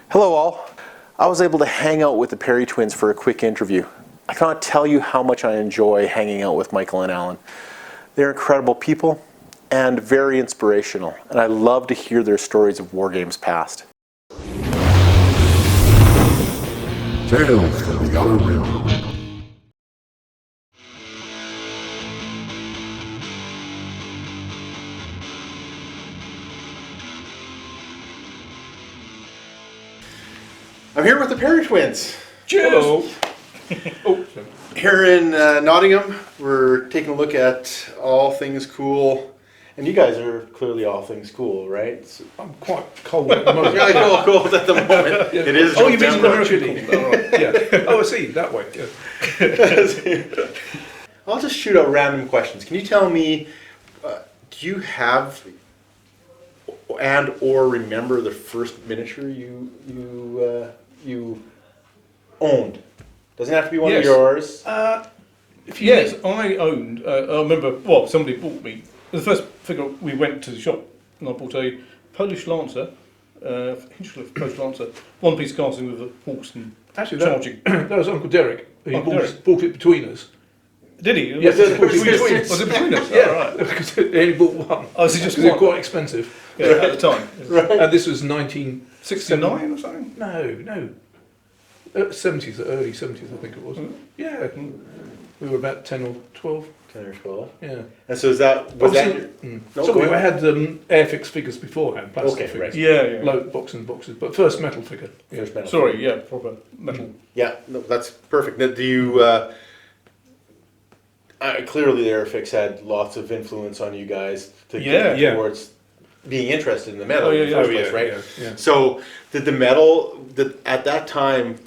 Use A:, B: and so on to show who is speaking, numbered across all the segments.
A: Hello all. I was able to hang out with the Perry twins for a quick interview. I cannot tell you how much I enjoy hanging out with Michael and Alan. They're incredible people and very inspirational, and I love to hear their stories of war games past.
B: Tales from the Outer Rim.
A: I'm here with the Perry twins.
C: Hello.
A: Here in Nottingham, we're taking a look at all things cool. And you guys are clearly all things cool, right?
C: I'm quite cold at the moment.
A: Yeah, cold at the moment.
C: Yeah.
A: It is.
C: Oh, you mean
A: November.
C: American cool? Oh, right. Yeah. Oh, I see. That way. Yeah.
A: I'll just shoot out random questions. Can you tell me, do you have and or remember the first miniature you owned? Doesn't have to be one of
C: Yes.
A: yours.
C: Yes, I owned. I remember. Well, somebody bought me the first figure. We went to the shop and I bought a Polish Lancer, Hinchcliffe Polish Lancer, one piece casting with a horse and
D: Actually,
C: charging.
D: that was Uncle Derek. He
C: Uncle
D: bought,
C: Derek.
D: it between us.
C: Did he?
D: Yes,
C: was
D: between us.
C: Was it between us?
D: Yeah,
C: Oh, right.
D: because he only bought one.
C: Oh, is it just
D: Because they're
C: one?
D: quite expensive.
C: Yeah, at the time.
D: And this was 1969
C: 69 or something.
D: No. 70s, early 70s, I think it was. Yeah. We were about 10 or 12.
A: 10 or 12.
D: Yeah.
A: And so was that your... No,
D: So
A: go
D: we
A: ahead.
D: had Airfix figures beforehand, plastic
A: Okay,
D: figures.
A: right.
C: Yeah.
D: Low boxes, but first metal figure. Yeah.
A: First metal.
C: Sorry. Yeah. Proper metal.
A: Yeah, no, that's perfect. Now, do you... clearly the Airfix had lots of influence on you guys to get
C: Yeah.
A: towards being interested in the metal
C: Oh, yeah,
A: in the first
C: yeah.
A: place, right?
D: Yeah.
A: So did the metal, at that time,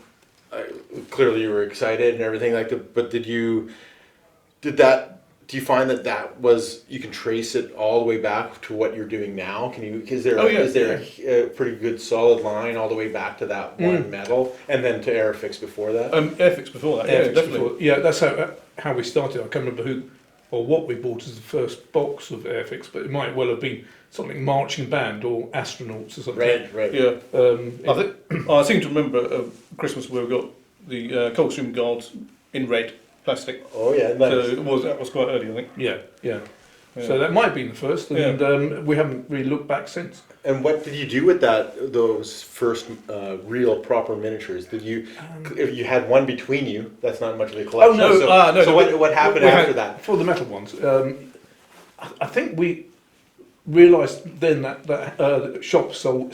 A: clearly you were excited and everything like that, but do you find that was, you can trace it all the way back to what you're doing now? Is there a pretty good solid line all the way back to that one metal and then to Airfix before that?
C: Airfix before that. Yeah,
D: Airfix
C: definitely.
D: before. Yeah, that's how we started. I can't remember who or what we bought as the first box of Airfix, but it might well have been something marching band or astronauts or something.
A: Right.
C: Yeah. I seem to remember Christmas where we got the Coldstream Guards in red plastic.
A: Oh yeah,
C: So that was quite early, I think.
D: Yeah. So that might have been the first, and we haven't really looked back since.
A: And what did you do with those first real proper miniatures? Did you, if you had one between you, that's not much of a collection.
D: no,
A: So what happened after that?
D: For the metal ones, I think we realised then that shops sell,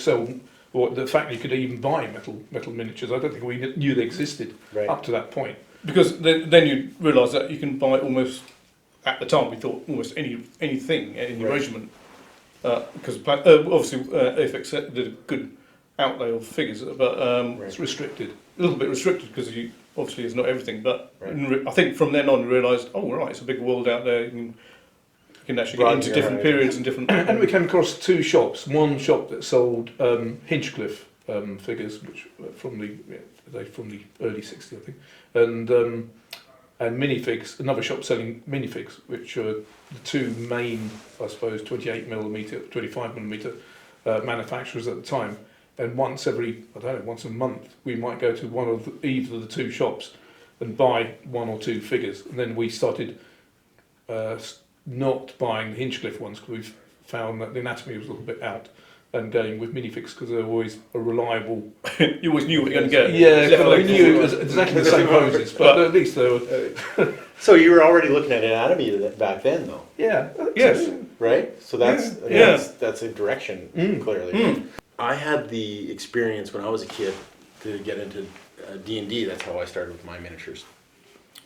D: or the fact you could even buy metal miniatures. I don't think we knew they existed up to that point.
C: Because then you realise that you can buy almost, at the time we thought almost anything, any regiment. Because obviously Airfix did a good outlay of figures, but
D: It's restricted.
C: a little bit restricted because you obviously it's not everything. But I think from then on you realised, oh right, it's a big world out there. You can actually get into different periods and different.
D: And we came across two shops. One shop that sold Hinchcliffe figures, which from the early '60s, I think, and minifigs. Another shop selling minifigs, which are the two main, I suppose, 28mm, 25mm manufacturers at the time. And once a month, we might go to either of the two shops and buy one or two figures. And then we started not buying the Hinchcliffe ones because we found that the anatomy was a little bit out, and going with minifigs because they're always a reliable.
C: You always knew what you were going to get.
D: Yeah, we knew it was exactly the same hoses, but at least they were.
A: So you were already looking at anatomy back then, though.
D: Yeah.
C: Yes.
A: Right? So that's a direction, clearly. I had the experience when I was a kid to get into D&D. That's how I started with my miniatures.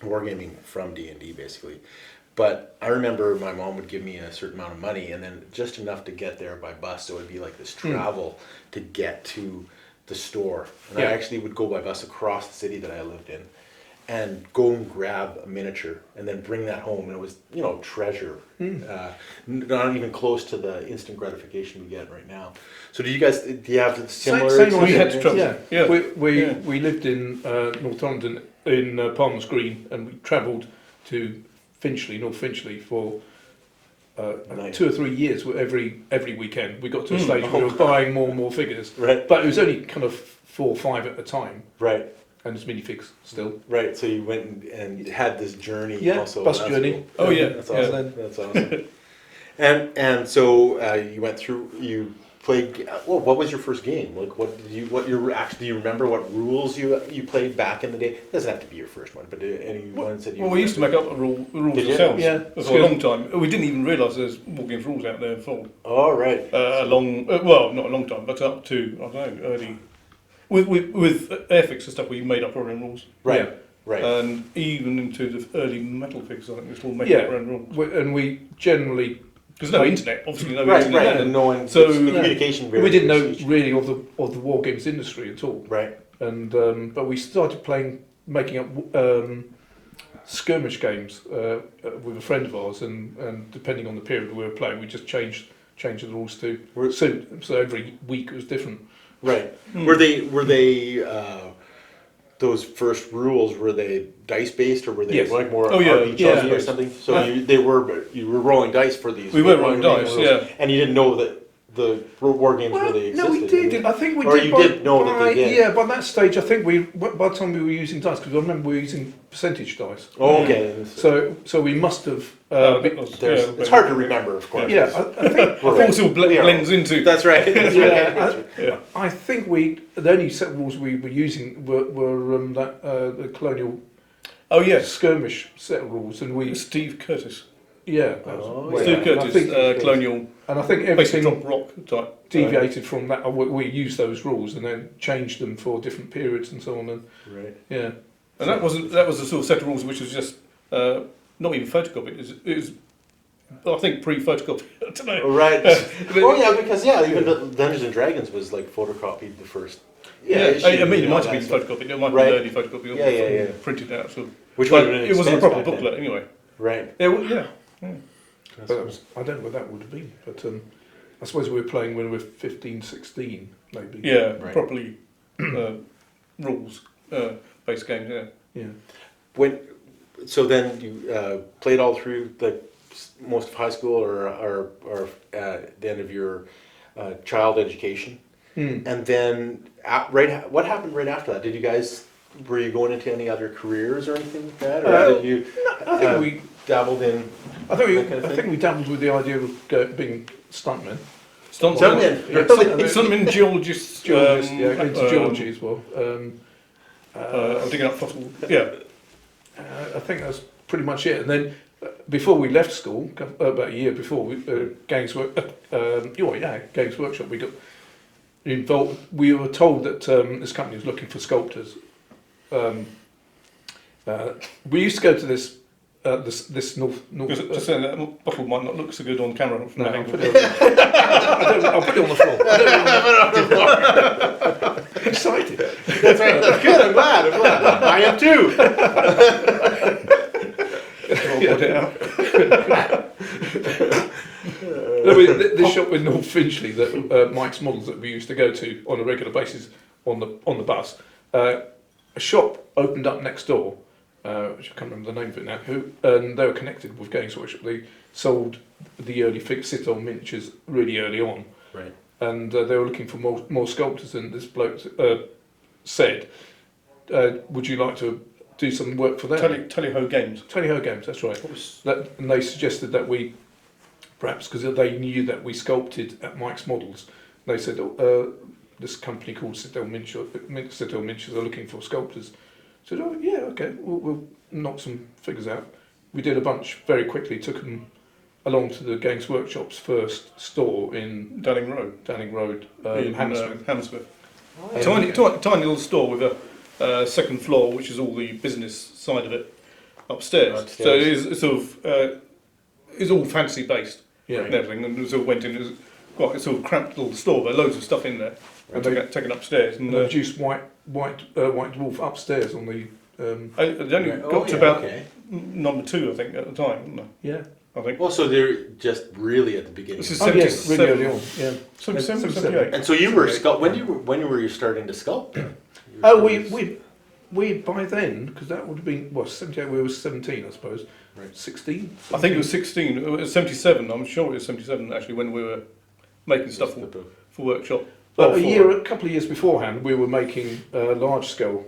A: Wargaming from D&D, basically. But I remember my mom would give me a certain amount of money and then just enough to get there by bus. So it would be like this travel to get to the store. And I actually would go by bus across the city that I lived in and go and grab a miniature and then bring that home. And it was, treasure. Not even close to the instant gratification we get right now. So do you have similar?
D: Same
C: We had to travel.
D: Yeah. We lived in North London in Palmer's Green, and we travelled to North Finchley for
A: Nice.
D: 2 or 3 years. Every weekend, we got to a stage where we were buying more and more figures.
A: Right.
D: But it was only kind of 4 or 5 at a time,
A: Right.
D: and it's minifigs still.
A: Right. So you went and had this journey.
D: Yeah,
A: also.
D: bus
A: That's
D: journey.
A: cool.
C: Oh yeah,
A: That's
C: yeah.
A: awesome. That's awesome. And so you went through. You played. Well, what was your first game? Like, what did you? What your actually? Do you remember what rules you played back in the day? It doesn't have to be your first one, but any ones that you.
C: Well, we used to make up the rules
A: Did you?
C: ourselves
D: Yeah.
C: for a long time. We didn't even realise there's war games rules out there for
A: Oh, right.
C: well, not a long time, but up to I don't know, early. With Airfix and stuff, we made up our own rules.
A: Right.
D: Yeah.
A: Right.
C: And even into the early metal fix, I think we still making up our own rules.
D: And we generally.
C: There's no internet, obviously no
A: Right.
C: internet.
A: Right. And no one.
C: So-
A: So communication.
D: We didn't know
A: very
D: really of the war games industry at all.
A: Right.
D: And but we started making up skirmish games with a friend of ours, and depending on the period we were playing, we just changed the rules to suit. So every week it was different.
A: Right.
C: Hmm.
A: Were they those first rules? Were they dice based or were they
D: Yes.
A: like more
C: Oh, yeah.
A: RPG
D: Yeah.
A: or something? So you were rolling dice for these.
C: We were rolling dice,
A: rules,
C: yeah.
A: And you didn't know that the war games really existed.
D: No, we did. I think we
A: Or
D: did.
A: you did know that they did.
D: Yeah, by that stage, I think by the time we were using dice, because I remember we were using percentage dice.
A: Oh, okay.
D: So we must have.
A: It's hard to remember, of course.
D: Yeah, I think.
A: We're-
C: Also blends into.
A: That's right. That's right.
D: Yeah, I think the only set of rules we were using were the colonial
C: Oh yes,
D: skirmish set of rules, and we
C: Steve Curtis.
D: yeah,
A: Oh,
C: Steve
A: yeah.
C: Curtis,
D: I think-
C: colonial,
D: and I think
C: basically
D: everything
C: drop rock type.
D: deviated from that. We used those rules and then changed them for different periods and so on. And
A: Right.
D: yeah,
C: And that was the sort of set of rules which was just not even photocopied. It was I think pre-photocopied. I don't know.
A: Right. Oh yeah, because even Dungeons and Dragons was like photocopied the first.
C: Yeah, I mean,
A: you
C: it
A: know,
C: might have been
A: that's-
C: photocopied. It might
A: Right.
C: have been early photocopy.
A: Yeah, yeah, yeah.
C: Printed out. So,
A: Which
C: but
A: would have been
C: it wasn't a
A: expensive
C: proper
A: back then.
C: booklet anyway.
A: Right.
C: Yeah.
D: but that was, I don't know what that would have been, but I suppose we were playing when we were 15, 16, maybe.
C: Yeah,
A: Right.
C: properly rules based games. Yeah.
D: Yeah.
A: So then you played all through most of high school or the end of your child education, and then what happened right after that? Were you going into any other careers or anything like that, or did you?
D: I think we
A: dabbled in.
D: I think
A: that kind of thing?
D: we dabbled with the idea of being stuntmen.
A: Stuntmen.
D: Yeah,
A: Really?
C: Stuntmen, geologists.
D: Geologists, yeah, into geology as well.
C: I'm digging up fossil. Yeah.
D: I think that's pretty much it. And then before we left school, about a year before, Games Workshop, we got involved. We were told that this company was looking for sculptors. We used to go to this north.
C: Just saying that bottle might not look so good on camera from
D: No,
C: that
D: I'll
C: angle.
D: put it I'll put it on the floor. I don't know. Excited.
A: That's right. That's good. I'm glad. I am too.
C: I'll put it out.
D: No, this shop in North Finchley, that Mike's Models that we used to go to on a regular basis on the bus, a shop opened up next door, which I can't remember the name of it now. And they were connected with Games Workshop. They sold the early sit-on miniatures really early on,
A: Right.
D: and they were looking for more sculptors. And this bloke said, "Would you like to do some work for them?"
C: Tally-ho Games.
D: Tally-ho Games, that's right. And they suggested that we, perhaps because they knew that we sculpted at Mike's Models, they said, this company called Citadel Miniatures are looking for sculptors. I said, oh yeah, okay, we'll knock some figures out. We did a bunch very quickly, took them along to the Games Workshop's first store in
C: Downing Road.
D: in Hammersmith.
C: Hammersmith.
A: Oh,
C: Tiny little store with a second floor, which is all the business side of it, upstairs. So it is sort of it's all fancy based
D: Yeah.
C: and everything. And we sort of went in. It was quite a sort of cramped little store, but loads of stuff in there. And taken upstairs. And
D: And they produced White Dwarf upstairs on the.
C: they only got to about number 2, I think, at the time, didn't they?
D: Yeah.
C: I think.
A: Well, so they're just really at the beginning.
C: This is
D: Oh yes, really
C: 77.
D: early on. Yeah.
C: 77,
D: 77.
C: 78.
A: And so you were when were you starting to sculpt?
D: Oh, we by then, because that would have been 78. We were 17, I suppose. 16?
C: I think it was 16. It was 77. I'm sure it was 77 actually when we were making stuff for workshop.
D: But a couple of years beforehand, we were making large-scale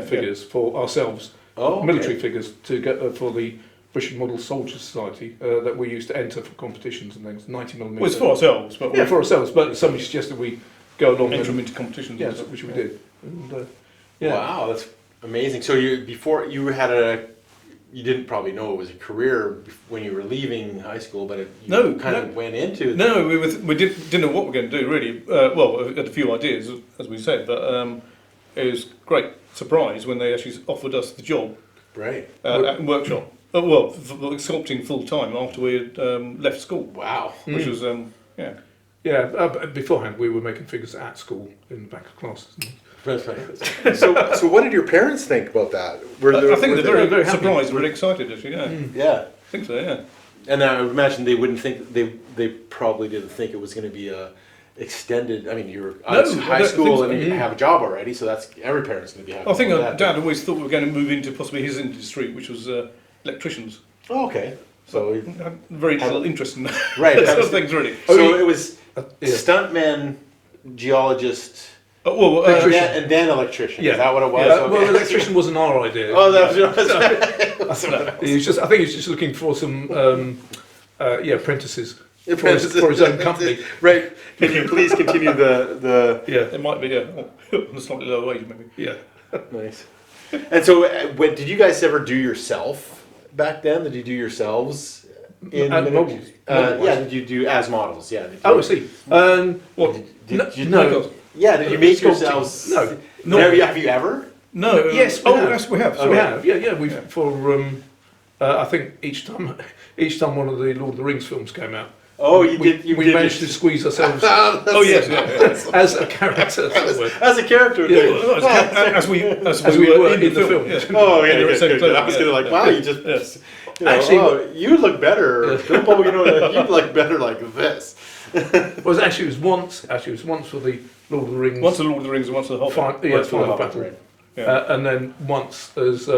D: figures for ourselves, military figures to get for the British Model Soldier Society that we used to enter for competitions and things. 90mm.
C: Well, it's for ourselves, but
D: for ourselves. But somebody suggested we go along
C: enter them into competitions.
D: Yes, which we did. And,
A: Wow, that's amazing. So you didn't probably know it was a career when you were leaving high school, but you kind of went into it.
C: No, we didn't know what we were going to do really. Well, we had a few ideas, as we said, but it was a great surprise when they actually offered us the job.
A: Right.
C: At workshop. Well, sculpting full time after we had left school.
A: Wow.
C: Which was
D: beforehand we were making figures at school in the back of classes.
A: So what did your parents think about that?
C: I think they're very
D: happy.
C: surprised, really excited actually. Yeah.
A: Yeah.
C: I think so. Yeah.
A: And I would imagine they wouldn't think they probably didn't think it was going to be a extended. I mean, you're out of high school and you have a job already, so that's every parent's going to be happy.
C: I think
A: about that.
C: Dad always thought we were going to move into possibly his industry, which was electricians.
A: Oh, okay. So
C: had very little interest in that.
A: Right.
C: Sort of things really.
A: So it was stuntman, geologist. And then electrician.
D: Yeah.
A: Is that what it was?
D: Yeah. Well, electrician wasn't our idea.
A: Oh, that was
D: I think he was just looking for some apprentices for his own company.
A: Right. Can you please continue the
C: It might be on a slightly lower wage maybe.
D: Yeah.
A: Nice. And so, did you guys ever do yourself back then? Did you do yourselves in
D: models?
A: Did you do as models? Yeah.
D: I see.
C: What?
D: No.
A: Yeah. Did you make
D: Sculpting.
A: yourselves?
D: No.
A: Have you ever?
C: No.
D: Yes.
C: Yes, we have.
D: So we have. Yeah. We for I think each time one of the Lord of the Rings films came out.
A: Oh,
D: we managed to squeeze ourselves
C: Yes.
D: as a character.
A: As a character.
D: Yeah.
C: As we
D: were in the film.
C: Yeah.
A: Oh, yeah.
C: Yeah,
A: Good. I was going to like, wow, you just.
C: Yes.
A: Actually, you look better. Bilbo, you look better like this.
D: It was once for the Lord of the Rings.
C: Once the Lord of the Rings and once the Hobbit.
D: Final battle.
A: Right.
D: Yeah. And then once as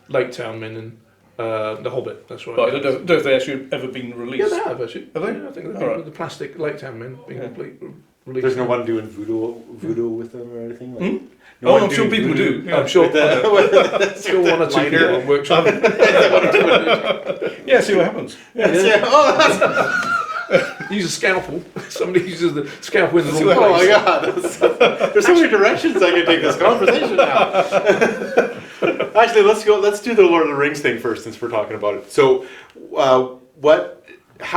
D: Lake Town Men and the Hobbit. That's right.
C: But I don't know if they actually have ever been released.
D: Yeah, they have actually.
C: Have they?
D: Yeah, I think they've been with the plastic Lake Town Men being released.
A: There's no one doing voodoo with them or anything. Like,
C: No, I'm sure people do. Yeah.
D: I'm sure.
A: Still
D: one or two people on workshop.
C: Yeah, see what happens.
D: Use a scalpel. Somebody uses the scalpel in the wrong
A: Oh my
D: place.
A: God! There's so many directions I can take this conversation now. Actually, let's do the Lord of the Rings thing first, since we're talking about it. So, how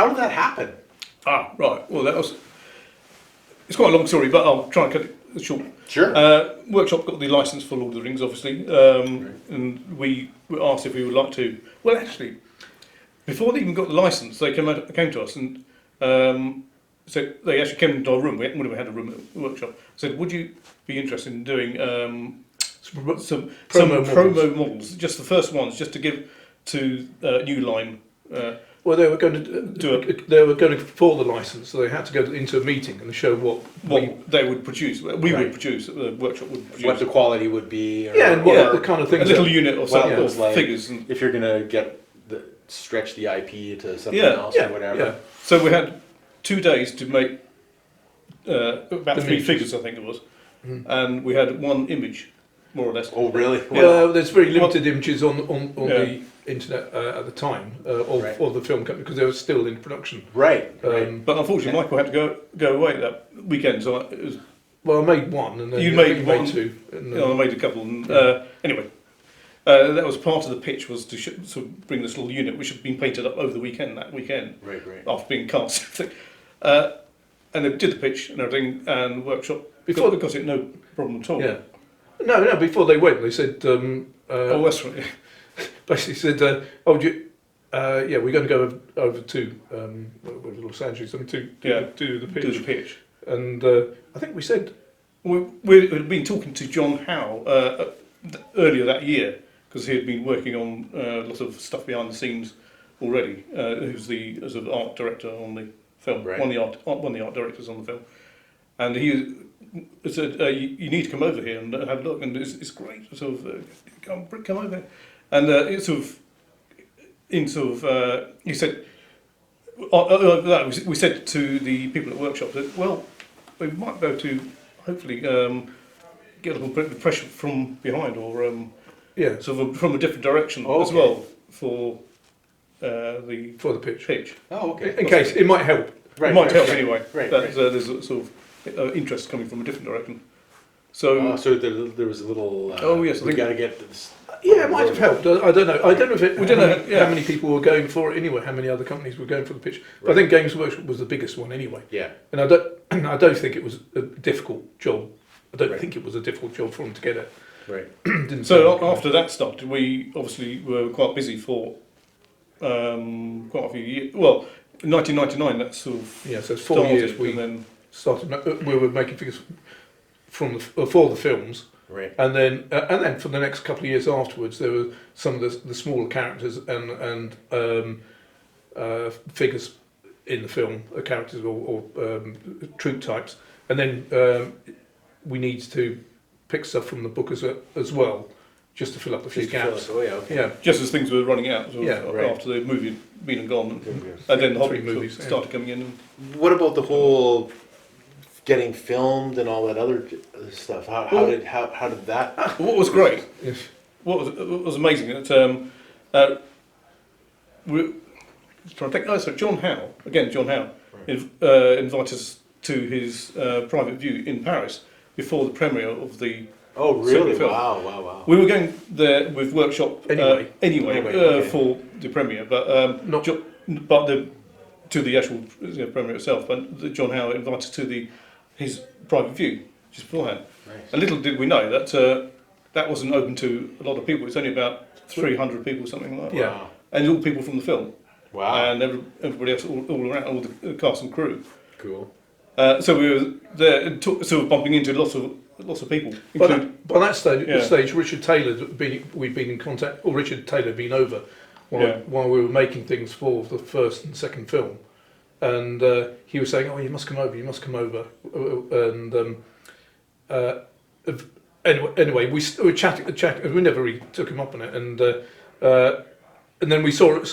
A: did that happen?
C: Right. Well, it's quite a long story, but I'll try and cut it short.
A: Sure.
C: Workshop got the license for Lord of the Rings, obviously, and we were asked if we would like to. Well, actually, before they even got the license, they came to us and so they actually came into our room. We had a room at the workshop. Said, "Would you be interested in doing some promo models? Just the first ones, just to give to New Line."
D: Well, they were going to for the license, so they had to go into a meeting and show what
C: they would produce. We would produce. The workshop would produce.
A: What the quality would be.
D: And what the kind of things.
C: A little unit or something, or
A: like
C: figures.
A: If you're going to stretch the IP to something else or whatever.
D: Yeah.
C: So we had 2 days to make about 3 figures, I think it was, and we had 1 image, more or less.
A: Oh, really?
D: Well, there's very limited images on the internet at the time of the film company because they were still in production.
A: Right.
C: But unfortunately, Michael had to go away that weekend, so it was.
D: Well, I made 1, and then
C: you made 1,
D: 2. And
C: I made a couple. And, anyway. That was part of the pitch, was to sort of bring this little unit, which had been painted up over the weekend.
A: Right.
C: After being cast, and they did the pitch and everything, and workshop
D: before
C: got it, no problem at all.
D: Yeah. No. Before they went, they said.
C: That's right.
D: Basically said, we're going to go over to Los Angeles to do the pitch.
C: Do the pitch.
D: And I think we said
C: we had been talking to John Howe earlier that year, because he had been working on lots of stuff behind the scenes already. Who's the sort of art director on the film,
A: right.
C: one of the art directors on the film, and he said, "You need to come over here and have a look." And it's great, sort of come over, and it sort of in sort of, he said, we said to the people at workshop that, well, we might be able to hopefully get a little bit of pressure from behind, or sort of from a different direction as well for the
D: pitch.
A: Oh, okay.
D: In case it might help.
C: It might help anyway.
A: Right.
C: There's a sort of interest coming from a different direction. So,
A: so there was a little.
C: Yes, I
A: we
C: think
A: got to get this.
D: Yeah, it might have helped. I don't know. I don't know if it.
C: We don't know, yeah.
D: How many people were going for it anyway. How many other companies were going for the pitch? But I think Games Workshop was the biggest one anyway.
A: Yeah.
D: And I don't think it was a difficult job. I don't think it was a difficult job for them to get it.
A: Right.
C: So after that started, we obviously were quite busy for quite a few years. Well, in 1999, that sort of
D: so it's 4 years we
C: then
D: started. We were making figures for the films.
A: Right.
D: And then for the next couple of years afterwards, there were some of the smaller characters and figures in the film, characters or troop types, and then we need to pick stuff from the book as well, just to fill up a few gaps.
A: Oh yeah. Okay.
D: Yeah,
C: just as things were running out,
A: right.
C: after the movie had been and gone, and then the Hobbit
D: movies
C: started coming in.
A: What about the whole getting filmed and all that other stuff? How did that?
C: What was great,
D: yes.
C: what was amazing that we trying to think. So John Howe invited us to his private view in Paris before the premiere of the.
A: Oh really?
C: film.
A: Wow.
C: We were going there with workshop
A: Anyway,
C: for the premiere, but to the actual premiere itself. But John Howe invited us to his private view just beforehand.
A: Nice.
C: And little did we know that that wasn't open to a lot of people. It's only about 300 people, something like that.
D: Yeah.
A: Wow.
C: And all people from the film.
A: Wow.
C: And everybody else all around, all the cast and crew.
A: Cool.
C: So we were there, and sort of bumping into lots of people.
D: But by that stage, Richard Taylor we'd been in contact, or Richard Taylor had been over while we were making things for the first and second film, and he was saying, "Oh, you must come over," and anyway, we were chatting. We never really took him up on it, and then we saw him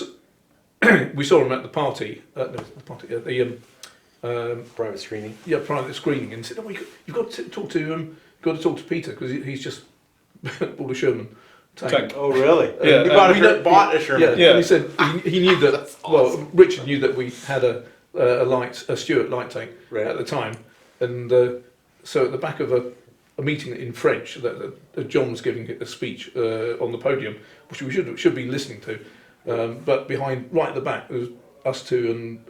D: at the party.
A: Private screening.
D: Yeah, private screening, and said, "Oh, you've got to talk to Peter because he's just bought a Sherman tank."
C: Tank.
A: Oh really?
C: Yeah.
A: You bought a Sherman.
C: Yeah.
D: And he said he knew that.
A: That's awesome.
D: Well, Richard knew that we had a Stuart light tank
A: Right.
D: at the time, and so at the back of a meeting in French that John was giving a speech on the podium, which we should be listening to, but behind right at the back there was us two and.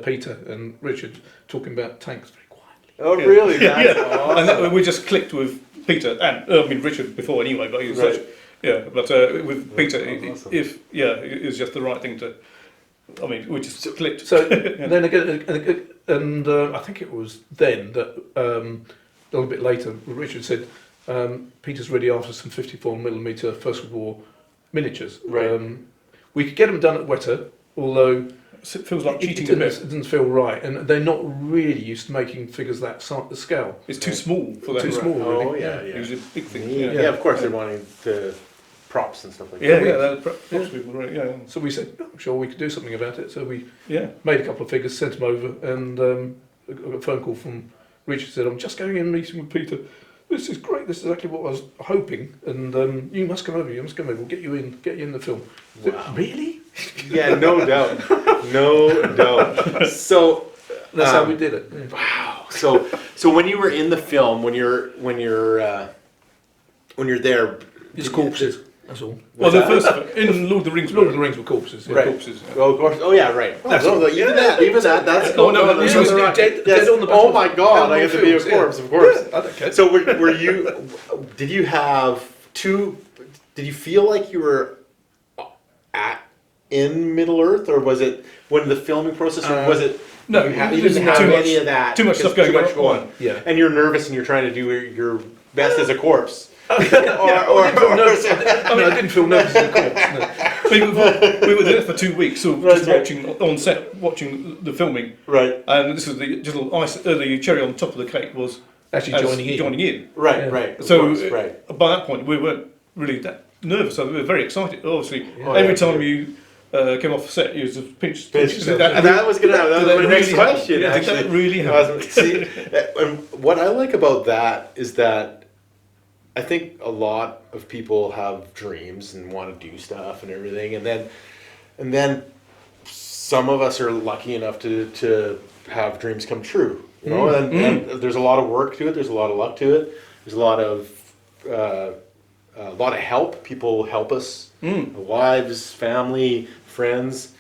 D: Peter and Richard talking about tanks very quietly.
A: Oh really? That's awesome.
C: And then we just clicked with Peter and Richard before anyway, but he was
A: Right.
C: with Peter,
A: Awesome.
C: it was just the right thing to. I mean, we just clicked.
D: So then again, and I think it was then that a little bit later, Richard said, "Peter's really after some 54mm First World War miniatures.
A: Right.
D: We could get them done at Weta, although."
C: It feels like cheating
D: it
C: a bit.
D: doesn't feel right, and they're not really used to making figures that scale.
C: It's too small for that.
D: Too small, really.
A: Oh yeah.
C: It was a big thing.
A: Yeah.
C: Yeah,
A: Yeah, of course they're wanting the props and stuff like
C: yeah,
A: that.
C: props people, right? Yeah,
D: So we said, I'm sure we could do something about it. So we
C: yeah.
D: made a couple of figures, sent them over, and I got a phone call from Richard. Said, "I'm just going in meeting with Peter. This is great. This is exactly what I was hoping. And you must come over. You must come over. We'll get you in the film." I said,
A: Wow.
D: "Really?"
A: Yeah, no doubt. No doubt. So
D: That's how we did it. Yeah.
A: wow. So when you were in the film, when you're there,
D: It's corpses. That's all.
C: Well, the first in Lord of the Rings,
D: Lord of the Rings were corpses. Yeah.
A: Right.
C: corpses. Yeah.
A: Oh, of course. Oh, yeah, right.
D: That's
A: Oh, even that. That's
C: Oh, no,
A: that's
C: it was
A: right.
D: dead
A: Yes.
D: on the
A: Oh my God! I
D: Film
A: get to be a
D: films,
A: corpse,
D: yeah.
A: of course.
D: Yeah, I don't care.
A: So were you? Did you have two? Did you feel like you were in Middle Earth, or was it when the filming process, or was it?
C: No,
A: you
C: there's
A: didn't have
C: too
A: any
C: much-
A: of that.
C: too much
A: because
C: stuff going
A: too much
C: on.
D: Yeah.
A: And you're nervous, and you're trying to do your best as a corpse.
D: I didn't feel nervous as a corpse. No.
C: We were there for 2 weeks, so
A: Right,
C: just
A: right.
C: watching on set, watching the filming,
A: Right.
C: and this is the little ice, the cherry on top of the cake was
D: Actually
C: as
D: joining in.
C: Joining in.
A: Right.
D: Yeah.
A: Right. Of
C: So
A: course, right.
C: by that point, we weren't really that nervous. So we were very excited. Obviously,
A: Oh,
C: every
A: yeah,
C: time
A: yeah.
C: you came off set, you was a pinch.
A: And that was going to happen. That was my next question.
C: Yeah, did
A: actually.
C: that really happen?
A: See, and what I like about that is that I think a lot of people have dreams and want to do stuff and everything, and then some of us are lucky enough to have dreams come true. You know, and there's a lot of work to it. There's a lot of luck to it. There's a lot of help. People help us, wives, family, friends.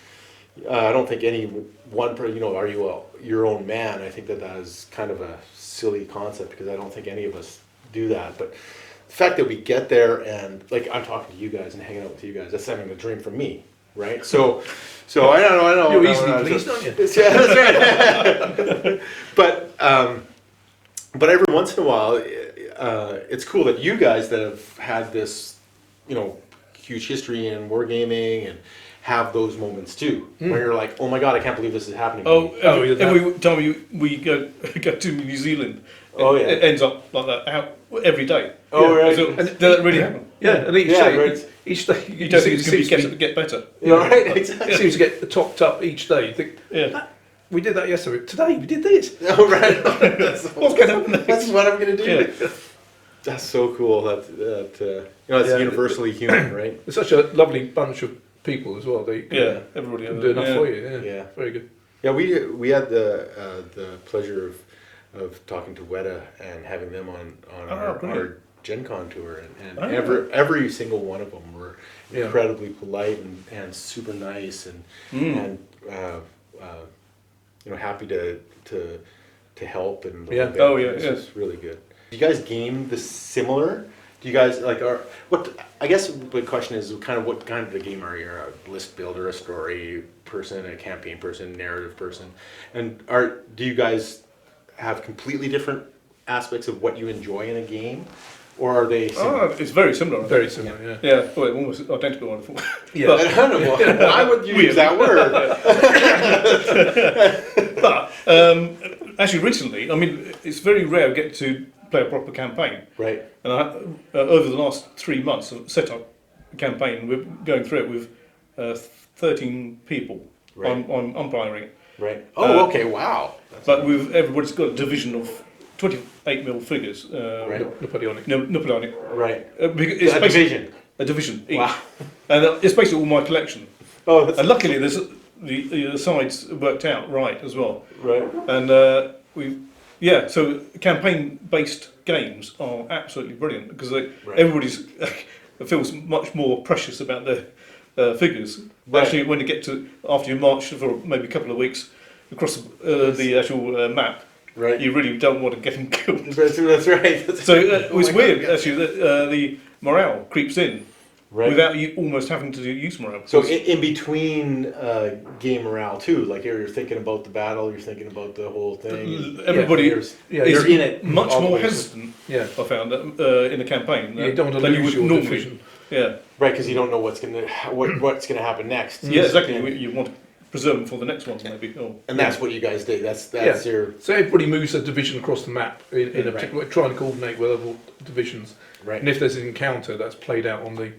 A: I don't think any one person, you know, are you your own man? I think that is kind of a silly concept because I don't think any of us do that. But the fact that we get there and like I'm talking to you guys and hanging out with you guys, that's having a dream from me, right? So I know.
D: You're easily pleased, aren't you?
A: Yeah, that's right. But every once in a while, it's cool that you guys that have had this, you know, huge history in wargaming and have those moments too, where you're like, oh my god, I can't believe this is happening.
C: Every time we go to New Zealand, it ends up like that out every day.
A: Oh, right.
C: So, does that really happen?
D: Yeah, and each day
C: You don't think it's going to get better?
A: Yeah, right, exactly.
D: It seems to get topped up each day. You think, we did that yesterday. Today we did this.
A: Oh, right.
C: What's going to happen next?
A: That's what I'm going to do.
C: Yeah.
A: That's so cool. That you know, it's universally human, right?
D: It's such a lovely bunch of people as well. They
C: everybody
D: do enough for you.
A: Yeah.
D: Very good.
A: Yeah, we had the pleasure of talking to Weta and having them on our Gen Con tour, and every single one of them were incredibly polite and super nice and you know, happy to help and it's just really good. Do you guys game the similar? Do you guys like I guess the question is kind of what kind of a game are you? A list builder, a story person, a campaign person, narrative person, and do you guys have completely different aspects of what you enjoy in a game, or are they similar?
C: It's very similar.
D: Very similar.
C: Yeah, well, almost identical. Wonderful.
A: Yeah, but, I don't know. Why would you use that word?
C: But actually, recently, I mean, it's very rare to get to play a proper campaign.
A: Right.
C: And over the last 3 months, I've set up a campaign. We're going through it with 13 people.
A: Right.
C: I'm umpiring it.
A: Right. Oh, okay. Wow.
C: But everybody's got a division of 28mm figures.
D: Napoleonic.
C: Napoleonic.
A: Right.
C: It's
A: a division.
C: A division each.
A: Wow.
C: And it's basically all my collection.
A: Oh,
C: and luckily, there's the sides worked out right as well.
A: Right.
C: And so campaign-based games are absolutely brilliant because everybody's feels much more precious about their figures.
A: Right.
C: Actually, when you get to after you march for maybe a couple of weeks across the actual map,
A: right,
C: you really don't want to get them killed.
A: That's right.
C: So it's weird actually that the morale creeps in. Right. Without you almost having to use morale.
A: So in between game morale too, like you're thinking about the battle, you're thinking about the whole thing.
C: Everybody
A: you're in it
C: much more hesitant. I found in a campaign.
D: You don't want to lose your division.
C: Yeah.
A: Right, because you don't know what's gonna happen next.
C: Yeah, exactly. You want to preserve them for the next ones, maybe.
A: And that's what you guys do. That's your.
D: So everybody moves a division across the map in a particular way, trying to coordinate with other divisions.
A: Right.
D: And if there's an encounter, that's played out on the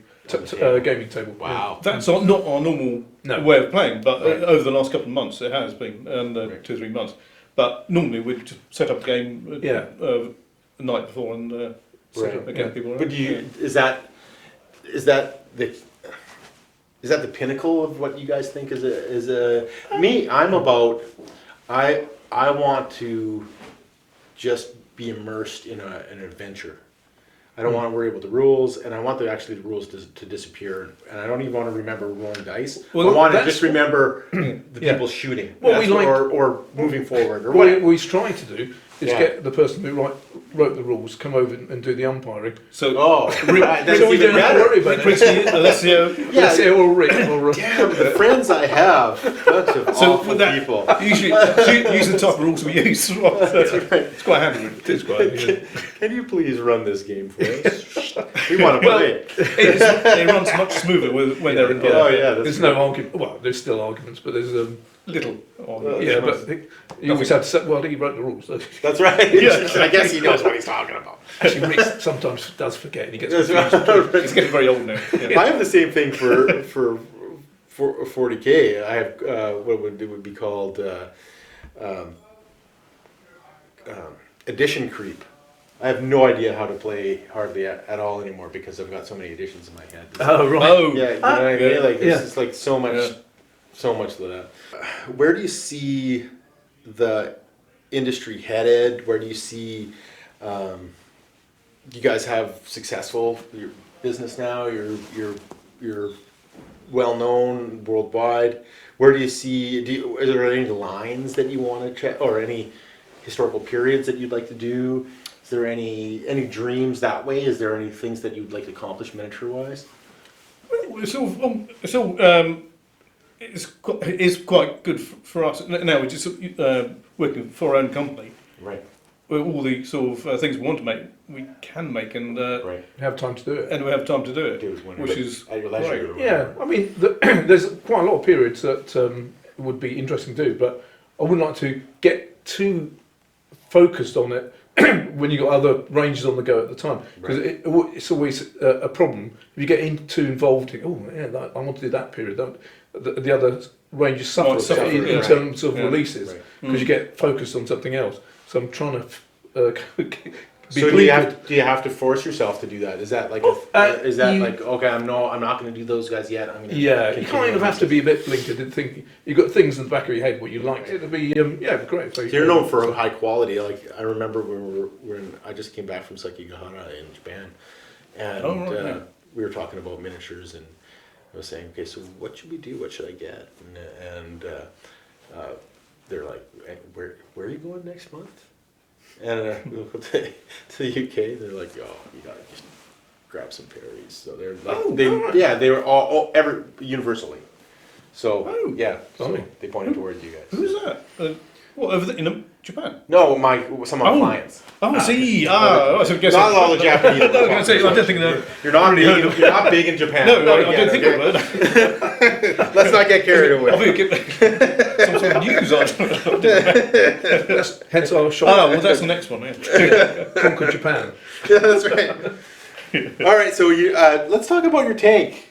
D: gaming table.
A: Wow.
C: That's not our normal way of playing, but over the last couple of months it has been, and 2 or 3 months. But normally we'd just set up a game the night before and set up against people.
A: But is that the pinnacle of what you guys think is a me? I'm about I want to just be immersed in an adventure. I don't want to worry about the rules, and I want the rules to disappear. And I don't even want to remember rolling dice. I want to just remember the people shooting, or moving forward, or
D: what we try to do is get the person who wrote the rules come over and do the umpiring.
A: So that's
D: so we don't have to worry about
C: Crecy, Alessio,
D: or Rick.
A: Damn, the friends I have, bunch of awful people.
C: Usually, use the type of rules we use. It's quite handy. It's quite.
A: Can you please run this game for us? We want to play it.
C: It runs much smoother when they're involved.
A: Oh yeah,
D: there's no argument. Well, there's still arguments, but there's
C: little.
D: Yeah, but he always had to say, well, he wrote the rules. So.
A: That's right.
C: Yeah.
A: I guess he knows what he's talking about.
D: Actually, Reece sometimes does forget and he gets
A: That's
D: confused.
A: right.
C: It's getting very old now. Yeah.
A: I have the same thing for 40K. I have what would be called edition creep. I have no idea how to play hardly at all anymore because I've got so many editions in my head.
D: Oh, right.
C: Oh,
A: Yeah, you know what I mean?
C: yeah.
A: Like
D: Yeah.
A: it's just like so much of that. Where do you see the industry headed? Where do you see you guys have successful your business now? You're well known worldwide. Where do you see? Are there any lines that you want to check, or any historical periods that you'd like to do? Is there any dreams that way? Is there any things that you'd like to accomplish miniature wise?
C: Well, it's quite good for us. Now we're just working for our own company.
A: Right.
C: Where all the sort of things we want to make, we can make, and
A: Right.
D: Have time to do it.
C: and we have time to do it,
A: Do it when
C: which
A: you're
C: is
A: at your leisure.
C: great.
D: Yeah, I mean, there's quite a lot of periods that would be interesting to do, but I wouldn't like to get too focused on it when you've got other ranges on the go at the time, because it's always a problem if you get too involved in, oh yeah, I want to do that period. The other ranges suffer in
C: yeah.
D: terms of
C: Yeah.
D: releases
A: Right.
D: because you get focused on something else. So I'm trying to be
A: So
D: blinkered.
A: do you have to force yourself to do that? Is that like okay? I'm not going to do those guys yet. I'm going to
D: Yeah, you kind of have to be a bit blinkered and think you've got things in the back of your head what you like. It'll be great. So
A: You're known for high quality. Like I remember when I just came back from Sekigahara in Japan, and we were talking about miniatures, and I was saying, okay, so what should we do? What should I get? And they're like, where are you going next month? And we go to the UK. They're like, oh, you gotta just grab some Perrys. So they're like, they were all universally. So so they pointed towards you guys.
C: Who's that? What over in Japan?
A: No, some of my clients.
C: Oh, see, I was guessing.
A: Not all the Japanese.
C: I was going to say, I don't think that.
A: You're not
C: really
A: big.
C: heard of-
A: You're not big in Japan.
C: No,
A: Not
C: I
A: yet,
C: don't think
A: okay?
C: of it.
A: Let's not get carried
C: I
A: away.
C: think you get some sort of news on.
D: Hence our shop.
C: Well, that's the next one. Yeah.
D: Conquer Japan.
A: Yeah, that's right. All right, so let's talk about your tank.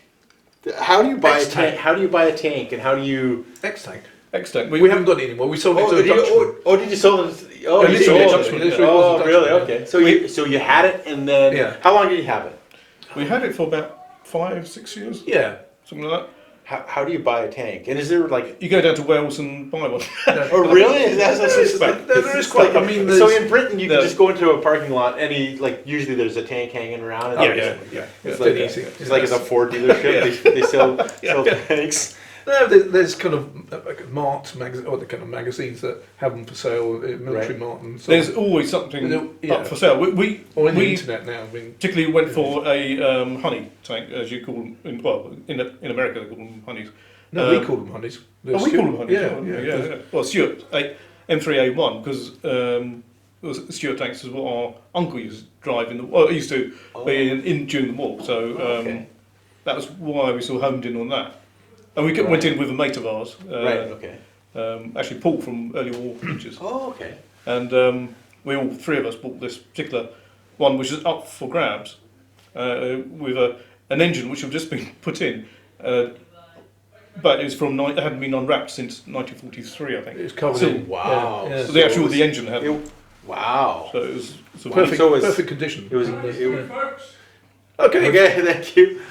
A: How do you buy a tank? How do you buy a tank, and how do you?
D: X-Tank.
C: Excellent.
D: We haven't got it anymore. We sold it to a
A: did you,
D: Dutchman.
A: did you sell it? Oh,
D: Yeah,
A: you
D: literally
A: sold
D: a Dutchman.
A: it.
D: Literally was a
A: Oh,
D: Dutchman,
A: really?
D: yeah.
A: Okay. So you had it, and then how long did you have it?
C: We had it for about 5-6 years,
D: Yeah.
C: something like that.
A: How do you buy a tank? And is there like?
C: You go down to Wales and buy one.
A: Oh, really?
D: There is quite. I mean,
A: so in Britain, you can
C: No.
A: just go into a parking lot. Usually there's a tank hanging around. And
C: Yeah.
A: It's
D: Yeah,
A: like
D: easy.
A: it's like at a Ford dealership. They sell tanks.
D: No, there's kind of like Mart magazine, or the kind of magazines that have them for sale, military
A: Right.
D: Mart and so
C: There's always something
D: Yeah.
C: up for sale. We
D: or in the internet now. I mean,
C: particularly went for a honey tank, as you call them. In America they call them honeys.
D: no, we call them honeys.
C: We call them honeys.
D: Yeah.
C: Well, Stuart M3A1 because Stuart tanks is what our uncle used to drive in the. Well, it used to be in during the war. So that was why we sort of homed in on that. And we went in with a mate of ours.
A: Right. Okay.
C: Actually, Paul from Early War Pictures.
A: Oh, okay.
C: And we all three of us bought this particular one, which is up for grabs, with an engine which had just been put in, but it was from it hadn't been unwrapped since 1943, I think.
D: it's covered
C: So-
D: in.
A: Wow.
D: Yeah,
C: So the engine had,
A: Wow.
C: so it was sort of
D: Perfect,
A: So it's-
D: perfect condition.
A: It was.
D: Okay.
A: Okay. Thank you.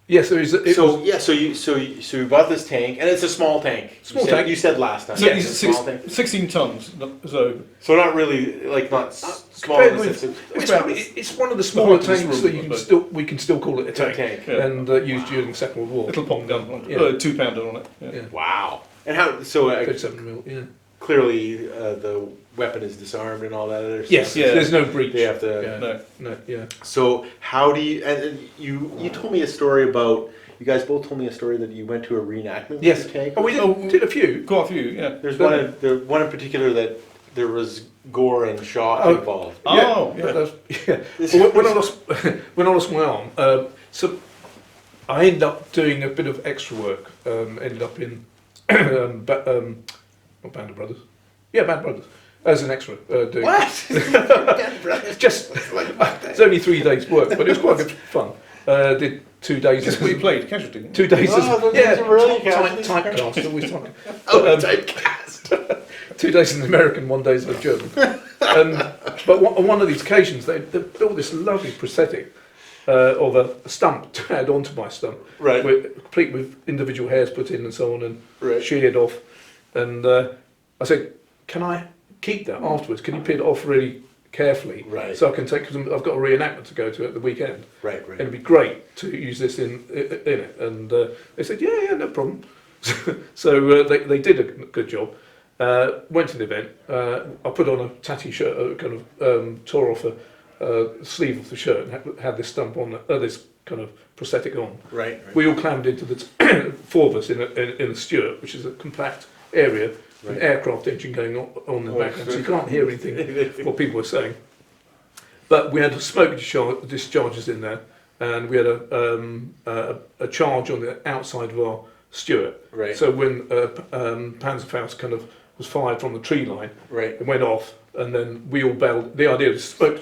D: Yeah, so
A: So you bought this tank, and it's a small tank.
D: Small
A: You said-
D: tank.
A: You said last time.
C: So
A: Yeah,
C: it's
A: it's a small tank.
C: 16 tons. So
A: So not really not small.
D: compared
A: in the
D: with-
A: sense of-
D: it's one of the smaller
C: height of this
D: tanks
C: room,
D: that
C: I suppose.
D: we can still call it a tank,
A: tank.
C: Yeah.
D: and used during the Second World War.
C: little pop gun, one,
D: Yeah.
C: 2-pounder on it. Yeah.
D: Yeah.
A: Wow. And how? So
D: 37mm. Yeah.
A: clearly the weapon is disarmed and all that other stuff.
D: Yes.
C: Yeah.
D: There's no breach.
A: They have to.
D: Yeah.
C: No.
D: No. Yeah.
A: So how do you? And you told me a story about. You guys both told me a story that you went to a reenactment
D: Yes.
A: with the tank.
D: Oh, we did a few.
C: Quite a few, yeah.
A: There's one in particular that there was gore and shock
D: Oh.
A: involved.
C: Oh, yeah.
D: Well, when I lost my arm, so I ended up doing a bit of extra work. Ended up in not Band of Brothers. Yeah, Band of Brothers. As an extra. Doing.
A: What?
D: It's just, it's only 3 days' work, but it was quite good fun. Did 2 days.
C: Just what you played, Casualty.
D: 2 days.
A: Oh,
D: Yeah,
A: really
D: typecast. Always typecast.
A: Oh, typecast.
D: 2 days in American, 1 day as a German. But on one of these occasions, they built this lovely prosthetic of a stump to add onto my stump,
A: Right.
D: complete with individual hairs put in and so on, and
A: Right.
D: sheared off. And I said, "Can I keep that afterwards? Can you peel it off really carefully,
A: Right.
D: so I can take? Because I've got a reenactment to go to at the weekend.
A: Right,
D: And it'd be great to use this in it." And they said, "Yeah, no problem." So they did a good job. Went to the event. I put on a tatty shirt, kind of tore off a sleeve of the shirt and had this stump on, this kind of prosthetic on.
A: Right.
D: We all clambered into the four of us in a Stewart, which is a compact area, with an aircraft engine going on in the background, so you can't hear anything what people were saying. But we had smoke discharges in there, and we had a charge on the outside of our Stewart.
A: Right.
D: So when Panzerfaust kind of was fired from the tree line,
A: Right.
D: it went off, and then we all bailed. The idea was smoke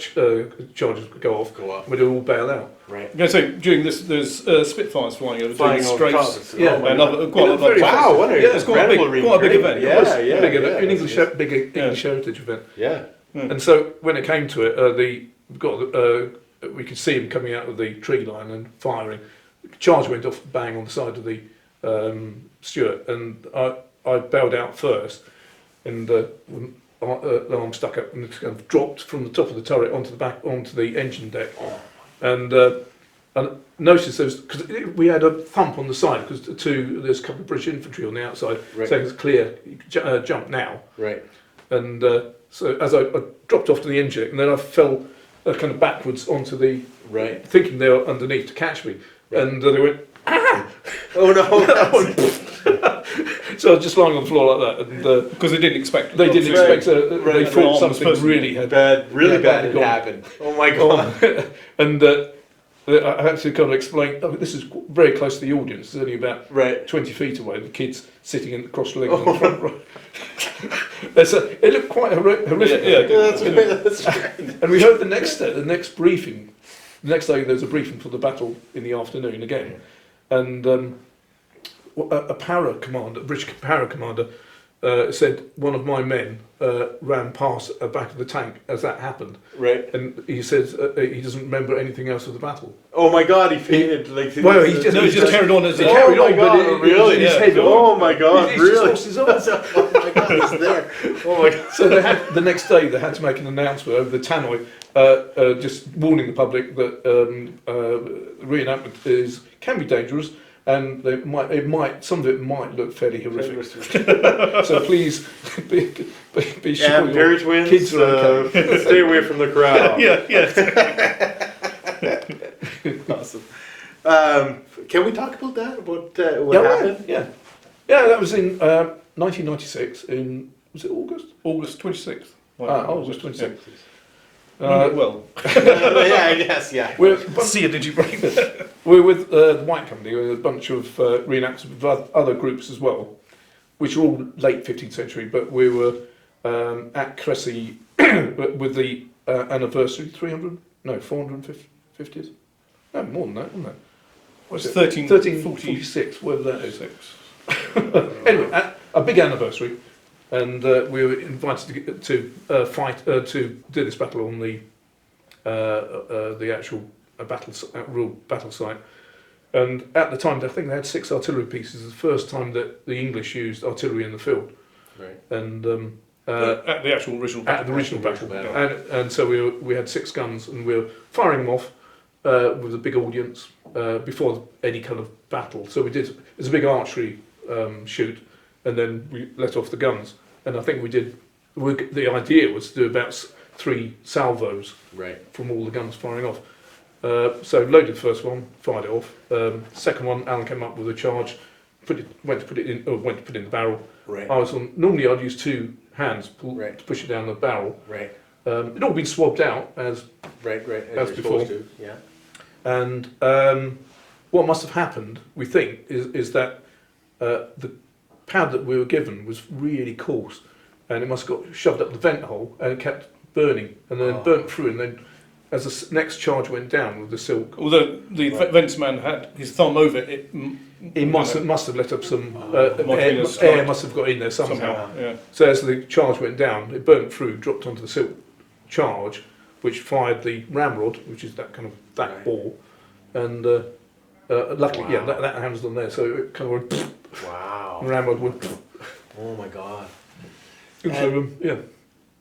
D: charges would go off. We'd all bail out.
A: Right.
C: I'm going to say, during this, there's Spitfires flying over,
A: Flying
C: doing
A: over
C: strafes.
A: cars.
D: Yeah.
A: Oh my
C: Another,
A: God.
C: quite a lot of
A: Wow, what a
C: it's quite a big event.
A: Yeah,
C: It was
A: yeah.
D: Big,
A: yeah,
D: an English,
A: that's-
D: big English heritage event.
A: Yeah.
D: And so when it came to it, we could see him coming out of the tree line and firing. The charge went off, bang on the side of the Stewart, and I bailed out first, and the arm stuck up and it kind of dropped from the top of the turret onto the engine deck, and I noticed because we had a thump on the side because there's a couple of British infantry on the outside saying it's clear, you can jump now.
A: Right.
D: And so as I dropped off to the engine, and then I fell kind of backwards onto the,
A: Right.
D: thinking they were underneath to catch me, and they went, "Ah!"
A: Oh no.
D: So I was just lying on the floor like that, and
C: Because they didn't expect
D: they didn't
A: Right.
D: expect. They
C: Right.
D: thought
C: Arm was
D: something
C: supposed to
D: really
C: be
D: had
A: Really
D: Yeah,
A: bad had
D: gone.
A: happened. Oh my God.
D: gone, and I had to kind of explain. Oh, this is very close to the audience. It's only about
A: Right.
D: 20 feet away. The kids sitting in cross-legged in the front row. It looked quite horrific.
C: Yeah,
A: That's great.
D: And we heard the next briefing. The next day there was a briefing for the battle in the afternoon again. And a British para commander, said one of my men ran past the back of the tank as that happened.
A: Right.
D: And he says he doesn't remember anything else of the battle.
A: Oh my God, he fainted. Like,
D: Well, he
C: just carried on as
D: he
C: he
D: carried
A: oh
D: on,
A: my God,
D: but it
A: really?
D: was in his head.
A: Oh my God,
D: He's just
A: really?
D: lost his arm.
A: Oh my God, he's there. Oh my God.
D: So the next day they had to make an announcement over the tannoy, just warning the public that reenactment can be dangerous, and some of it might look fairly horrific. So please be sure
A: And
D: your
A: Perry twins,
D: kids are okay.
A: stay away from the crowd.
C: yeah.
A: Awesome. Can we talk about that? What
D: Yeah,
A: happened?
D: yeah. That was in 1996. Was it August?
C: August 26th.
D: August 26th.
C: Well,
A: Yeah, I guess, yeah.
C: see a DigiBrain.
D: We're with the White Company, with a bunch of reenactors with other groups as well, which are all late 15th century, but we were at Crecy with the anniversary, 450th? No, more than that, wasn't it?
C: What's
D: 1346, whatever that is. Anyway, a big anniversary, and we were invited to fight, to do this battle on the actual real battle site. And at the time, I think they had 6 artillery pieces. The first time that the English used artillery in the field.
A: Right.
D: And
C: At the actual original battle.
D: at the original battle.
A: battle.
D: And so we had 6 guns, and we were firing them off with a big audience before any kind of battle. So it was a big archery shoot, and then we let off the guns. And I think the idea was to do about 3 salvos
A: Right.
D: from all the guns firing off. So loaded the first one, fired it off. Second one, Alan came up with a charge, went to put it in the barrel.
A: Right.
D: Normally I'd use 2 hands
A: Right.
D: to push it down the barrel.
A: Right.
D: It'd all been swabbed out as
A: Right.
D: As
A: As
D: before.
A: before. Yeah.
D: and what must have happened, we think, is that the pad that we were given was really coarse, and it must have got shoved up the vent hole, and it kept burning, and then burnt through, and then as the next charge went down with the silk,
C: Although the vents man had his thumb over it,
D: it must have let up some
C: Might
D: air must have got in there somehow.
C: somehow. Yeah.
D: So as the charge went down, it burnt through, dropped onto the silk charge, which fired the ramrod, which is that kind of that ball, and luckily, that hand's on there, so it kind of went,
A: Wow.
D: ramrod went.
A: Oh my god.
D: And so,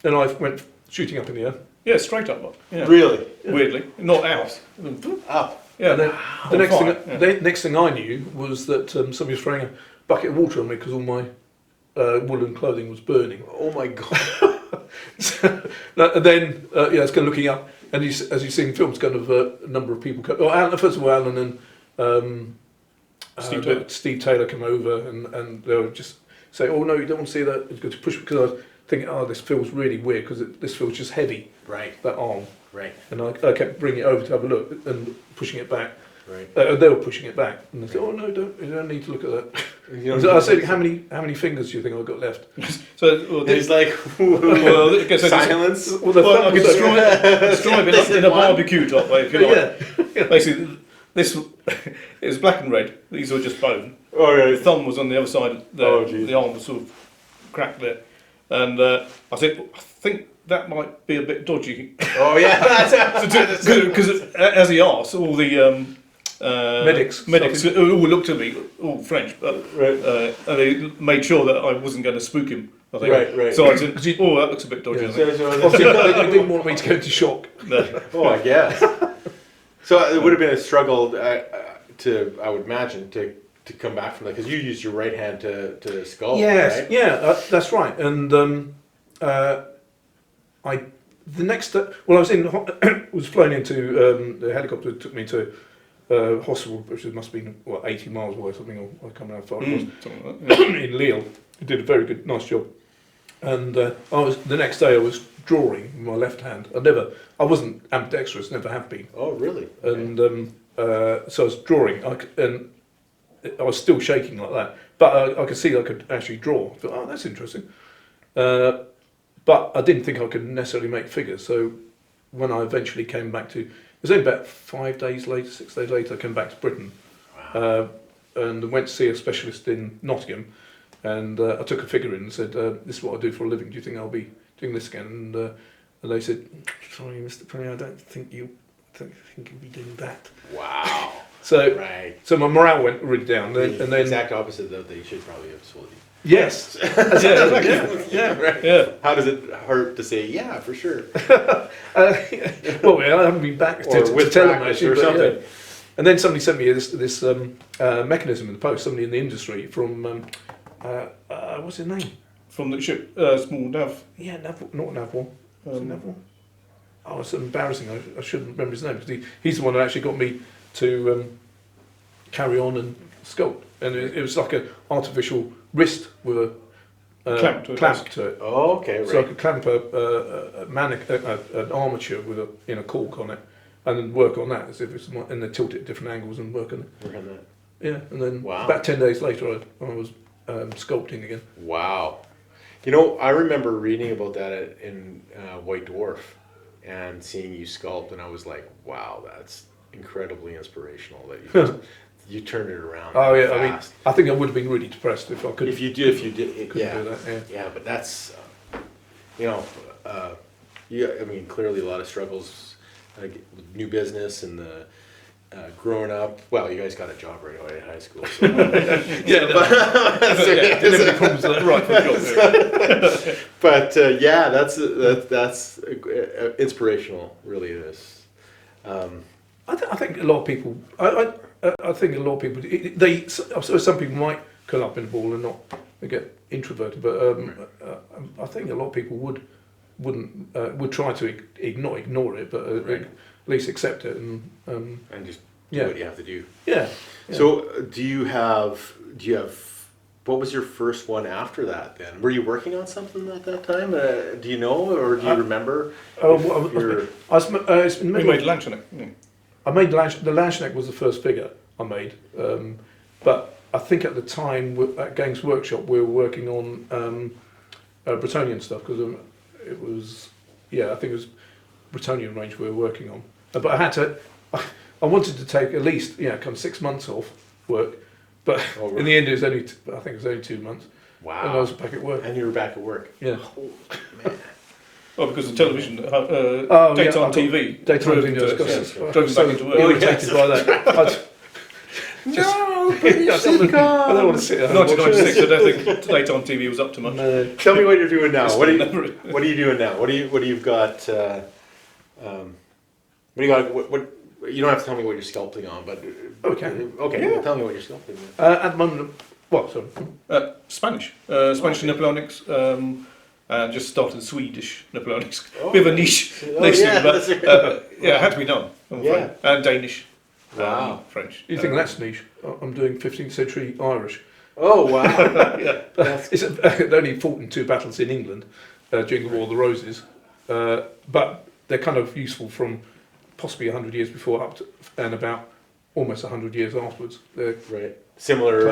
D: then I went shooting up in the air.
C: Yeah, straight up. Yeah.
A: Really?
C: Weirdly, not out.
A: Up.
C: Yeah.
D: And then
C: Fine,
D: the next thing I knew was that somebody was throwing a bucket of water on me because all my woolen clothing was burning.
A: Oh my god.
D: So, and then it's kind of looking up, and as you see in films, kind of a number of people come. Oh, Alan, first of all, Alan and Steve Taylor come over, and they would just say, "Oh no, you don't want to see that." It's good to push, because I was thinking, "Oh, this feels really weird because this feels just heavy."
A: Right.
D: That arm.
A: Right.
D: And I kept bringing it over to have a look and pushing it back.
A: Right.
D: They were pushing it back, and they said, "Oh no, you don't need to look at that." So I said, "How many fingers do you think I've got left?"
C: So
A: It's like
C: I guess
A: silence.
D: Well,
C: I could describe it in a barbecue top way if you like.
D: Yeah.
C: Basically, this it was black and red. These were just bone.
A: Oh
C: The
A: yeah.
C: thumb was on the other side.
A: Oh, geez.
C: The arm was sort of cracked there, and I think that might be a bit dodgy.
A: Oh yeah.
C: Because as he asked, all the
D: Medics
C: all looked at me, all French, but
A: Right.
C: and they made sure that I wasn't going to spook him. I think.
A: Right.
C: So I said, "Oh, that looks a bit dodgy."
D: Yeah.
C: I think.
D: Obviously, they didn't want me to go into shock.
C: No.
A: Oh, I guess. So it would have been a struggle I would imagine, to come back from that, because you used your right hand to sculpt.
D: Yes,
A: Right?
D: yeah, that's right. And the next well, I was flown into the helicopter that took me to hospital, which must have been 80 miles away or something, or I can't remember how far it was.
C: Something like that. Yeah.
D: In Lille. He did a very good, nice job. And the next day I was drawing with my left hand. I wasn't ambidextrous, never have been.
A: Oh, really?
D: And so I was drawing, and I was still shaking like that. But I could see I could actually draw. I thought, oh, that's interesting. But I didn't think I could necessarily make figures. So when I eventually came back to, it was only about 6 days later, I came back to Britain.
A: Wow.
D: And went to see a specialist in Nottingham. And I took a figure in and said, "This is what I do for a living. Do you think I'll be doing this again?" And they said, "Sorry, Mr. Premier, I don't think you'll be doing that."
A: Wow.
D: So,
A: Right.
D: so my morale went really down. And
A: The
D: then,
A: exact opposite, though. They should probably have sold you.
D: yes,
A: Yeah. Right.
C: Yeah.
A: How does it hurt to say, yeah, for sure?
D: well, I haven't been back
A: Or
D: to
A: with
D: tell them
A: practice
D: actually,
A: or
D: but,
A: something.
D: yeah. And then somebody sent me this mechanism in the post. Somebody in the industry from what's his name?
C: From the ship, small nav.
D: Yeah, Nav, not Navwell. Was it Navwell? Oh, it's embarrassing. I shouldn't remember his name, because he's the one that actually got me to carry on and sculpt. And it was like an artificial wrist with a
C: Clamp to it.
A: Oh, okay, right.
D: So I could clamp an armature with a cork on it, and then work on that as if it's, and then tilt it at different angles and work on it.
A: Work on that.
D: Yeah, and then
A: Wow.
D: about 10 days later, I was sculpting again.
A: Wow. You know, I remember reading about that in White Dwarf and seeing you sculpt, and I was like, wow, that's incredibly inspirational that you turned it around.
D: Oh yeah,
A: fast.
D: I think I would have been really depressed if I could.
A: If you did,
D: couldn't
A: yeah.
D: do that. Yeah.
A: Yeah, but that's, I mean, clearly a lot of struggles with new business and the growing up. Well, you guys got a job right away at high school. So.
C: Didn't have any problems with that right from the job.
A: But yeah, that's inspirational. Really is.
D: I think a lot of people. I think a lot of people. Some people might curl up in a ball and not get introverted, but I think a lot of people would try to not ignore it, but
A: Right.
D: at least accept it and
A: just do
D: yeah.
A: what you have to do.
D: Yeah.
A: So do you have? What was your first one after that? Then were you working on something at that time? Do you know, or do you remember?
D: It's been
C: We made lunch on it. Yeah.
D: I made the Lanchenec was the first figure I made, but I think at the time at Games Workshop we were working on Bretonian stuff because it was, I think it was Bretonian range we were working on. But I had to, I wanted to take at least kind of 6 months off work, but in the end it was only, I think it was only 2 months.
A: Wow.
D: And I was back at work.
A: And you were back at work.
D: Yeah.
A: Oh, man.
C: Oh, because the television, daytime TV.
D: Daytime
C: drove
D: TV.
C: drove back into work.
D: Irritated by that.
A: No,
D: I don't want to sit there.
C: 1996, I don't think daytime TV was up to much.
D: No.
A: Tell me what you're doing now. What are you
C: What
A: doing now? What do you've got? What do you got? What you don't have to tell me what you're sculpting on, but
D: Okay.
A: well, tell me what you're sculpting.
D: At the moment, what? Sorry.
C: Spanish. Spanish Napoleonics. And just started Swedish Napoleonics.
A: Oh.
C: Bit of a niche thing, but it had to be done. I'm
A: Yeah.
C: afraid. And Danish.
A: Wow.
C: French.
D: You think that's niche? I'm doing 15th century Irish.
A: Oh wow!
C: Yeah.
D: It only fought in 2 battles in England during the War of the Roses, but they're kind of useful from possibly 100 years before up to, and about almost 100 years afterwards. They're
A: Right. Similar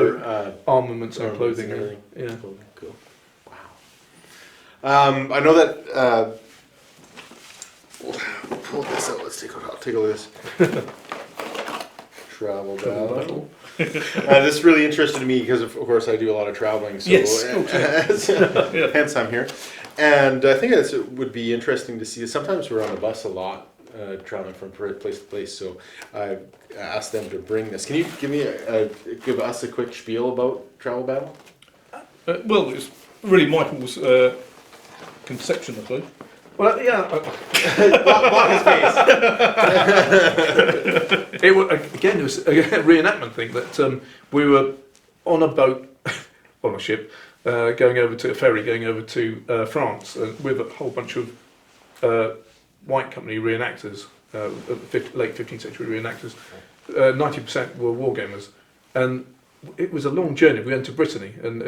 D: armaments and
A: armaments
D: clothing.
A: and everything.
D: Yeah.
A: Cool. Wow. I know that. Pull this out. Let's take a look at this. Travel battle. This really interested me because, of course, I do a lot of traveling. So
C: Yes.
A: hence I'm here. And I think it would be interesting to see. Sometimes we're on the bus a lot, traveling from place to place. So I asked them to bring this. Can you give us a quick spiel about Travel Battle?
C: Well, it's really Michael's conception, I suppose.
D: Well, yeah.
A: Block his face.
D: It was a reenactment thing that we were on a boat, on a ship, going over to a ferry, going over to France with a whole bunch of white company reenactors, late 15th century reenactors. 90% were wargamers, and it was a long journey. We went to Brittany, and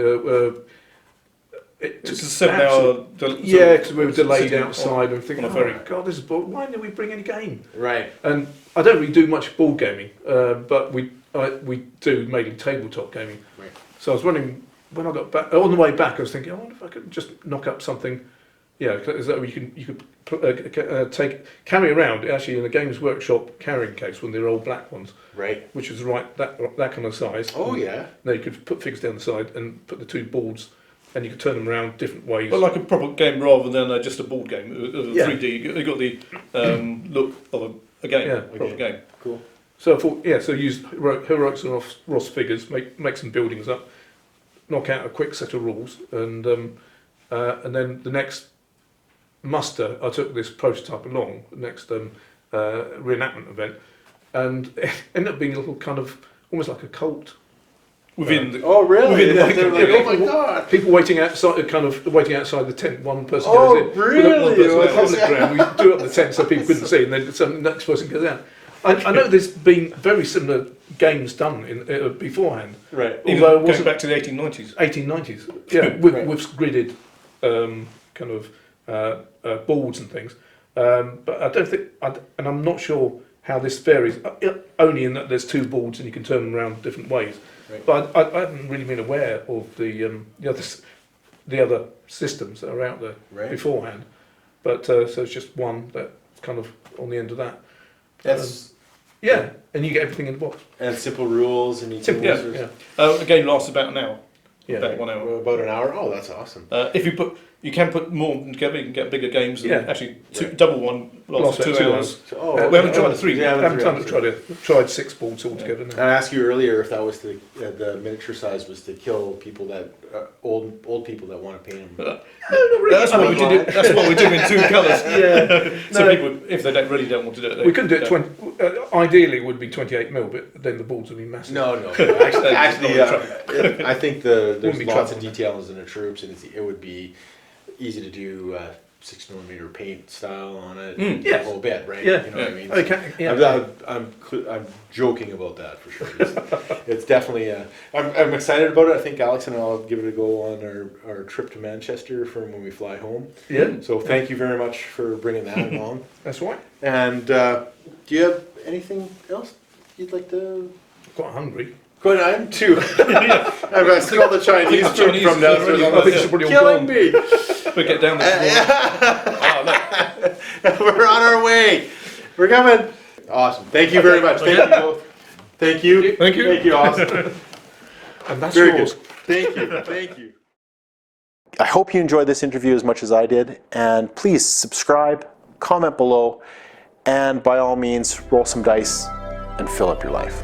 C: It's a 7 hour.
D: Yeah, because we were delayed outside and thinking,
C: on a ferry.
D: oh God, this is boring. Why didn't we bring any game?
A: Right.
D: And I don't really do much board gaming, but we do mainly tabletop gaming.
A: Right.
D: So I was wondering, when I got back, on the way back, I was thinking, I wonder if I could just knock up something, as though you could carry around, actually in a Games Workshop carrying case, one of their old black ones,
A: Right.
D: which was that kind of size.
A: Oh yeah.
D: Now you could put figures down the side and put the 2 boards, and you could turn them around different ways.
C: But like a proper game rather than just a board game.
D: Yeah.
C: 3D. You got the look of a game.
D: Yeah.
C: Proper game.
A: Cool.
D: So I thought, so use heroics and Ross figures, make some buildings up, knock out a quick set of rules, and then the next muster, I took this prototype along, the next reenactment event, and it ended up being a little kind of almost like a cult.
C: Within the,
A: Oh really?
C: Within the-
A: They're like, oh my god.
D: People waiting outside the tent. One person
A: Oh,
D: goes in.
A: really?
D: One person in the public ground. We do up the tent so people couldn't see, and then the next person goes out. I know there's been very similar games done in beforehand.
A: Right.
C: even
D: Although it
C: going
D: wasn't
C: back to the 1890s.
D: 1890s, yeah, with,
A: Right.
D: with gridded kind of boards and things. But I don't think, and I'm not sure how this varies. Only in that there's 2 boards and you can turn them around different ways.
A: Right.
D: But I haven't really been aware of the other systems that are out there
A: Right.
D: beforehand. But so it's just one that's kind of on the end of that.
A: That's
D: Yeah, and you get everything in the box.
A: and simple rules and
D: Simple,
A: rules.
D: yeah.
C: The game lasts about an hour.
D: Yeah.
C: About 1 hour.
A: About an hour. Oh, that's awesome.
C: If you can put more together, you can get bigger games. And
D: Yeah.
C: actually,
A: Right.
C: double one lasts
D: Lasts
C: 2
D: 2
C: hours.
A: Oh,
C: We haven't tried the 3.
A: Yeah,
D: I haven't tried 6 boards altogether now.
A: I asked you earlier if that was the miniature size was to kill people that old people that want to paint them.
C: That's why we did it. That's why we did it in 2 colours.
D: Yeah.
C: So
D: No.
C: people, if they don't want to do it,
D: We couldn't do it 20. Ideally, it would be 28mm, but then the boards would be massive.
A: No. Actually, I think there's
D: Wouldn't be
A: lots of
D: trouble.
A: details in the troops, and it would be easy to do 6mm paint style on it.
D: Yes.
A: A whole bit, right?
D: Yeah.
A: You know what I mean?
D: Okay. Yeah.
A: I'm joking about that for sure. It's definitely. I'm excited about it. I think Alex and I'll give it a go on our trip to Manchester from when we fly home.
D: Yeah.
A: So thank you very much for bringing that along.
D: That's right.
A: And do you have anything else you'd like to?
D: Quite hungry.
A: Good, I'm too. I've seen all the Chinese food
C: Chinese
A: from
C: food
A: downstairs.
C: already.
A: I'm
D: I think it's probably all
A: killing
D: gone.
A: me.
C: We get down there.
A: We're on our way. We're coming. Awesome. Thank you very much. Thank you both. Thank you.
D: Thank you.
A: Thank you. Awesome.
D: And that's
A: Very
D: yours.
A: good. Thank you. Thank you. I hope you enjoyed this interview as much as I did, and please subscribe, comment below, and by all means, roll some dice and fill up your life.